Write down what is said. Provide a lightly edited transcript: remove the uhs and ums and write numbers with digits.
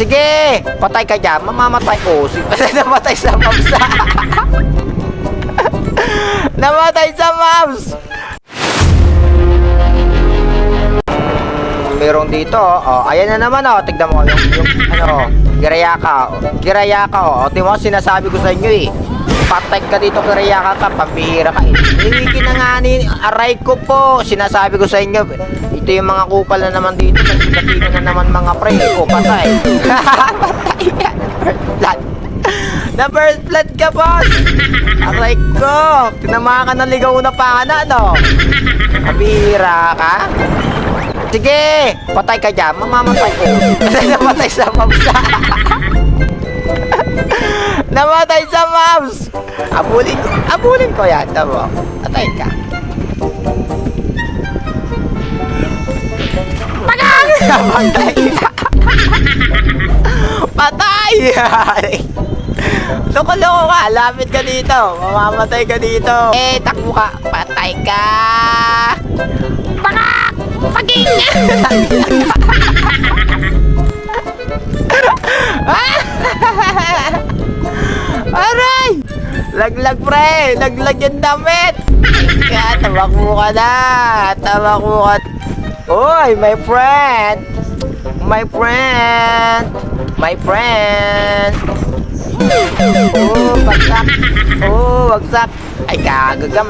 Sige, patay ka dyan. Mamamatay ko. Namatay sa mouse. Namatay sa mouse. Meron dito, oh. Ayan na naman, oh. Tignan mo, yung ano, Kirayaka, oh. Kirayaka, oh. Tingnan mo, sinasabi ko sa inyo, eh. Patay ka dito, Kirayaka ka. Pambihira ka, eh. Hingigin na nga ni, aray ko po. Sinasabi ko sa inyo, ito yung mga kupal na naman dito. Nagsigatingan na naman mga pre. Oh, patay. Patay ka. First blood. Na first blood ka, boss. Aray ko. Tinamakan ng ligaw na pa ka na, no? Pambihira ka. Sige, patay ka dyan. Mamamatay ko. Namatay sa mouse. Namatay sa mouse. Abulin ko yan. Tama. Patay ka. Pagang! Patay ka. Patay! Loko-loko ka. Lapit ka dito. Mamamatay ka dito. Eh, takbo ka. Patay ka. Pagang! Paging! Aray! Laglag pre! Laglag yung damit! Kaya tamakbo ka na! Tamakbo ka! Uy! My friend! My friend! My friend! Oh! Bagsak! Oh! Bagsak! Ay kagaga!